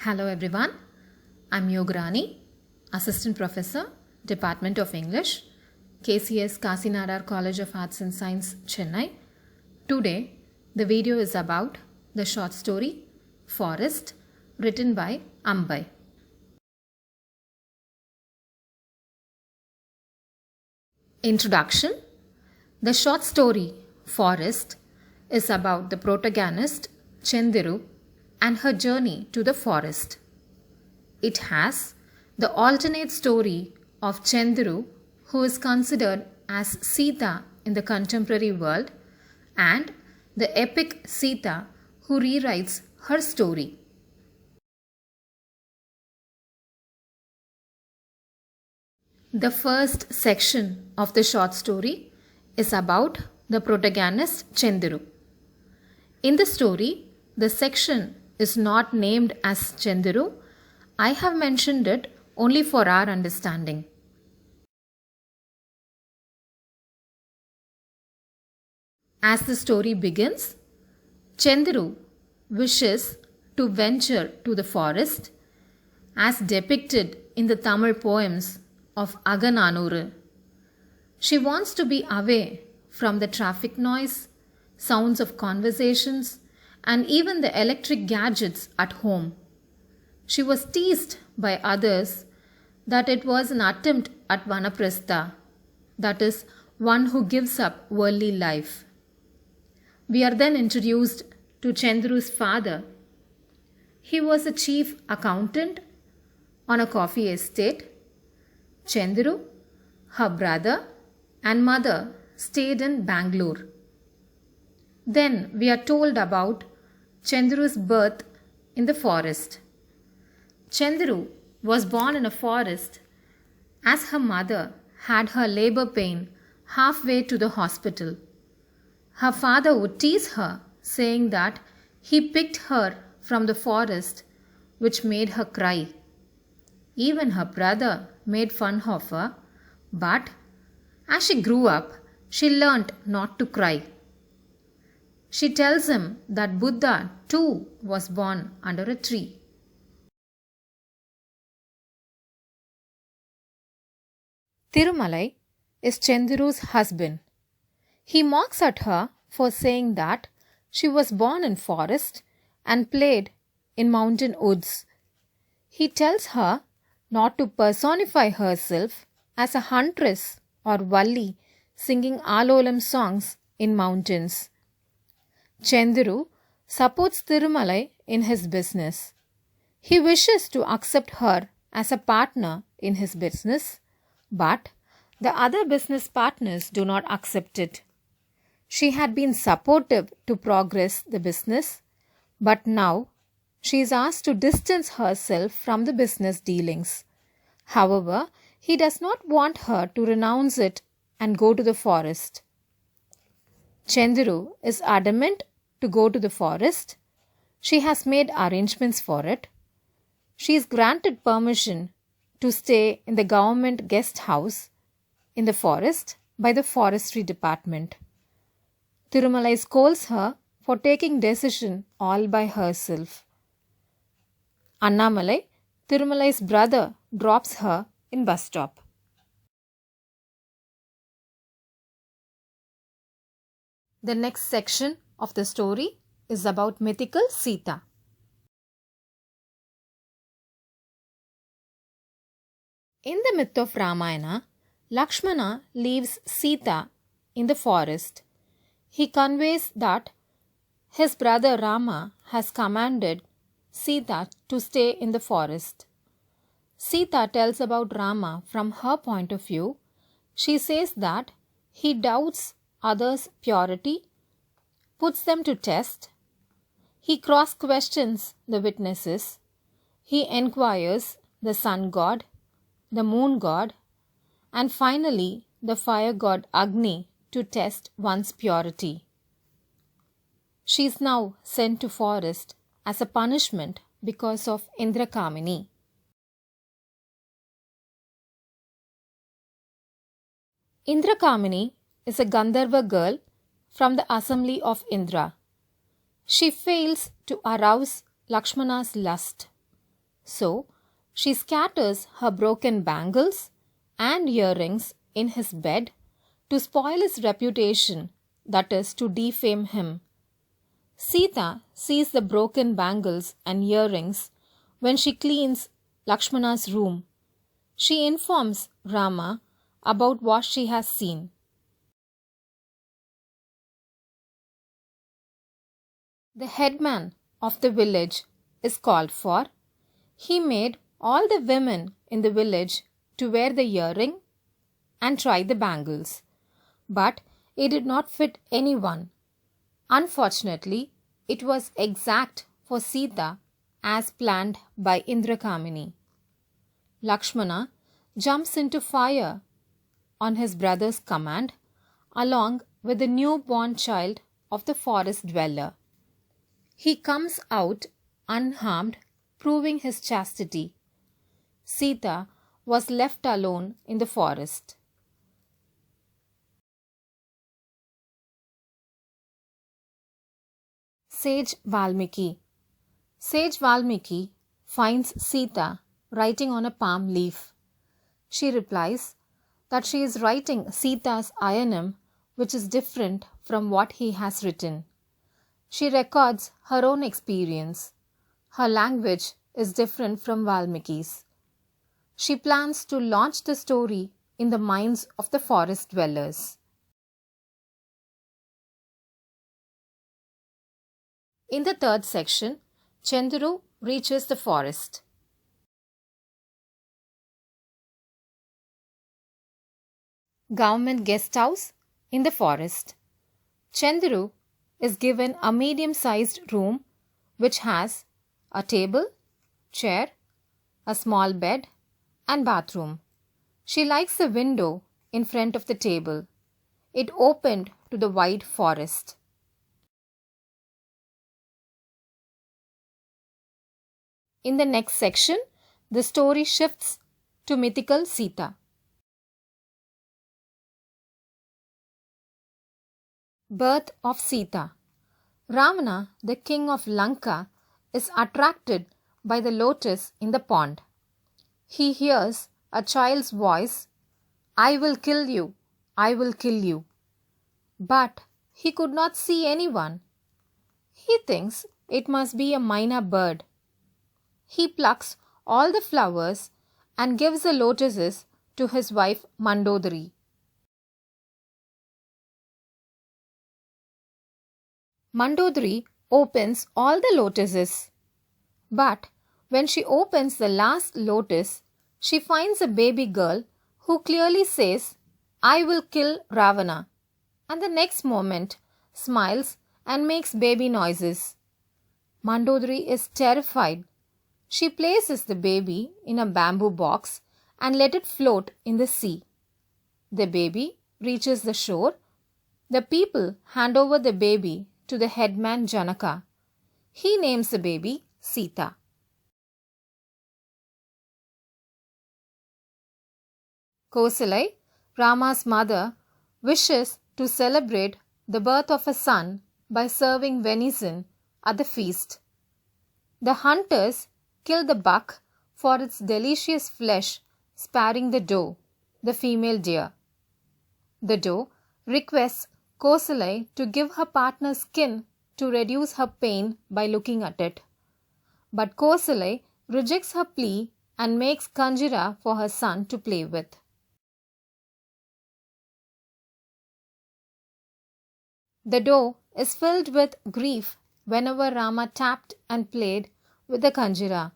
Hello everyone, I'm Yograni, Assistant Professor, Department of English, KCS Kasinadar College of Arts and Science, Chennai. Today, the video is about the short story Forest, written by Ambai. Introduction. The short story Forest is about the protagonist Chendiru and her journey to the forest. It has the alternate story of Chendiru, who is considered as Sita in the contemporary world, and the epic Sita, who rewrites her story. The first section of the short story is about the protagonist Chendiru. In the story, the section is not named as Chendiru. I have mentioned it only for our understanding. As the story begins, Chendiru wishes to venture to the forest as depicted in the Tamil poems of Agananuru. She wants to be away from the traffic noise, sounds of conversations, and even the electric gadgets at home. She was teased by others that it was an attempt at vanaprastha, that is, one who gives up worldly life. We are then introduced to Chendiru's father. He was a chief accountant on a coffee estate. Chendiru, her brother, and mother stayed in Bangalore. Then we are told about Chendiru's birth in the forest. Chendiru was born in a forest as her mother had her labor pain halfway to the hospital. Her father would tease her, saying that he picked her from the forest, which made her cry. Even her brother made fun of her, but as she grew up, she learnt not to cry. She tells him that Buddha too was born under a tree. Thirumalai is Chendiru's husband. He mocks at her for saying that she was born in forest and played in mountain woods. He tells her not to personify herself as a huntress or Valli singing Alolam songs in mountains. Chendiru supports Thirumalai in his business. He wishes to accept her as a partner in his business, but the other business partners do not accept it. She had been supportive to progress the business, but now she is asked to distance herself from the business dealings. However, he does not want her to renounce it and go to the forest. Chendiru is adamant to go to the forest. She has made arrangements for it. She is granted permission to stay in the government guest house in the forest by the forestry department. Thirumalai scolds her for taking decision all by herself. Annamalai, Thirumalai's brother, drops her in bus stop. The next section of the story is about mythical Sita. In the myth of Ramayana, Lakshmana leaves Sita in the forest. He conveys that his brother Rama has commanded Sita to stay in the forest. Sita tells about Rama from her point of view. She says that he doubts others' purity, puts them to test. He cross-questions the witnesses. He enquires the sun god, the moon god, and finally the fire god Agni to test one's purity. She is now sent to forest as a punishment because of Indrakamini. Indrakamini is a Gandharva girl from the assembly of Indra. She fails to arouse Lakshmana's lust. So she scatters her broken bangles and earrings in his bed to spoil his reputation, that is, to defame him. Sita sees the broken bangles and earrings when she cleans Lakshmana's room. She informs Rama about what she has seen. The headman of the village is called for. He made all the women in the village to wear the earring and try the bangles, but it did not fit anyone. Unfortunately, it was exact for Sita as planned by Indrakamini. Lakshmana jumps into fire on his brother's command along with the newborn child of the forest dweller. He comes out unharmed, proving his chastity. Sita was left alone in the forest. Sage Valmiki. Sage Valmiki finds Sita writing on a palm leaf. She replies that she is writing Sita's Ayanam, which is different from what he has written. She records her own experience. Her language is different from Valmiki's. She plans to launch the story in the minds of the forest dwellers. In the third section, Chandru reaches the forest. Government guest house in the forest. Chandru is given a medium-sized room which has a table, chair, a small bed and bathroom. She likes the window in front of the table. It opened to the wide forest. In the next section, the story shifts to mythical Sita. Birth of Sita. Ravana, the king of Lanka, is attracted by the lotus in the pond. He hears a child's voice, "I will kill you, I will kill you." But he could not see anyone. He thinks it must be a myna bird. He plucks all the flowers and gives the lotuses to his wife Mandodari. Mandodari opens all the lotuses. But when she opens the last lotus, she finds a baby girl who clearly says, "I will kill Ravana," and the next moment smiles and makes baby noises. Mandodari is terrified. She places the baby in a bamboo box and let it float in the sea. The baby reaches the shore. The people hand over the baby to the headman Janaka. He names the baby Sita. Kosalai, Rama's mother, wishes to celebrate the birth of a son by serving venison at the feast. The hunters kill the buck for its delicious flesh, sparing the doe, the female deer. The doe requests Kosalai to give her partner skin to reduce her pain by looking at it. But Kosalai rejects her plea and makes Kanjira for her son to play with. The doe is filled with grief whenever Rama tapped and played with the Kanjira.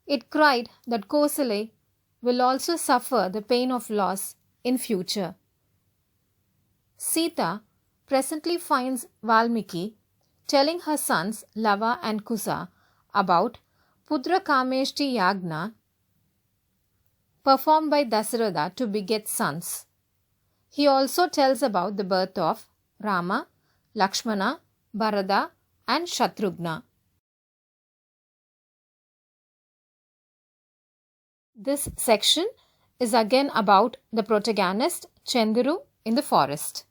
It cried that Kosalai will also suffer the pain of loss in future. Sita presently finds Valmiki telling her sons Lava and Kusa about Pudra Kameshti Yagna performed by Dasharatha to beget sons. He also tells about the birth of Rama, Lakshmana, Bharata and Shatrughna. This section is again about the protagonist Chandru in the forest.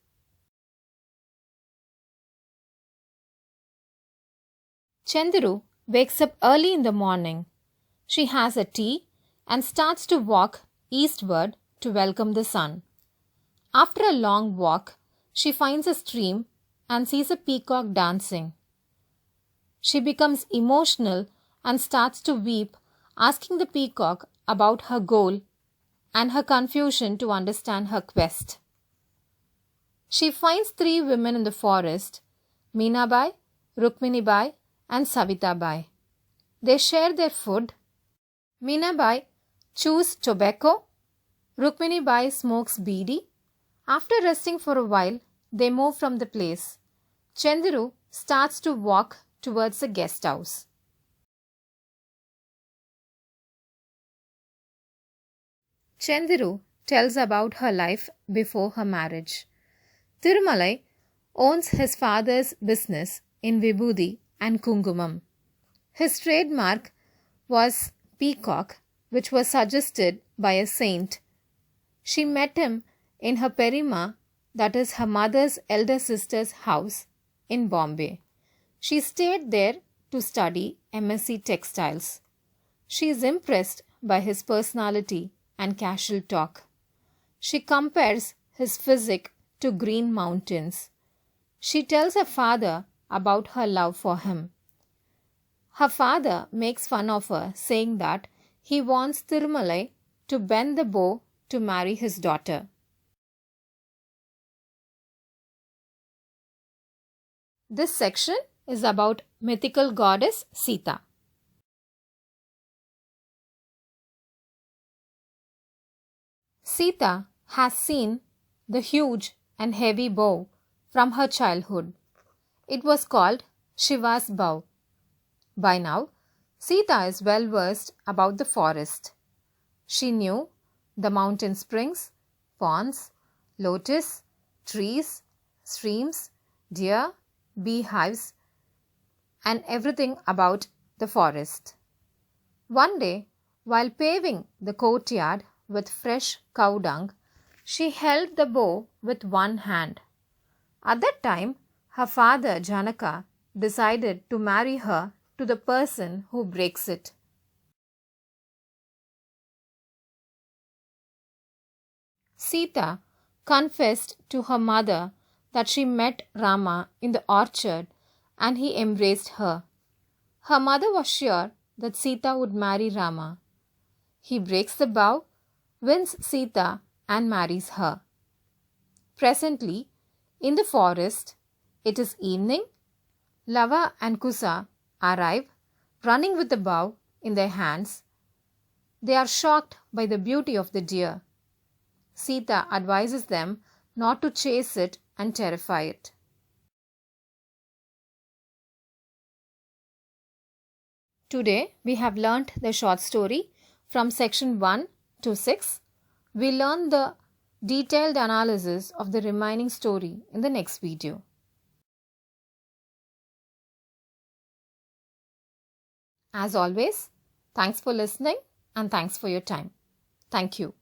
Chandru wakes up early in the morning. She has a tea and starts to walk eastward to welcome the sun. After a long walk, she finds a stream and sees a peacock dancing. She becomes emotional and starts to weep, asking the peacock about her goal and her confusion to understand her quest. She finds 3 women in the forest, Meenabai, Rukminibai and Savitabai. They share their food. Meenabai chews tobacco. Rukminibai smokes beedi. After resting for a while, they move from the place. Chendiru starts to walk towards the guest house. Chendiru tells about her life before her marriage. Thirumalai owns his father's business in Vibhuthi and Kungumam. His trademark was peacock, which was suggested by a saint. She met him in her Perima, that is her mother's elder sister's house in Bombay. She stayed there to study MSc Textiles. She is impressed by his personality and casual talk. She compares his physique to green mountains. She tells her father about her love for him. Her father makes fun of her, saying that he wants Thirumalai to bend the bow to marry his daughter. This section is about mythical goddess Sita. Sita has seen the huge and heavy bow from her childhood. It was called Shiva's bow. By now, Sita is well versed about the forest. She knew the mountain springs, ponds, lotus, trees, streams, deer, beehives, and everything about the forest. One day, while paving the courtyard with fresh cow dung, she held the bow with one hand. At that time, her father Janaka decided to marry her to the person who breaks it. Sita confessed to her mother that she met Rama in the orchard and he embraced her. Her mother was sure that Sita would marry Rama. He breaks the bow, wins Sita and marries her. Presently, in the forest, it is evening. Lava and Kusa arrive, running with the bow in their hands. They are shocked by the beauty of the deer. Sita advises them not to chase it and terrify it. Today, we have learnt the short story from section 1 to 6. We learn the detailed analysis of the remaining story in the next video. As always, thanks for listening and thanks for your time. Thank you.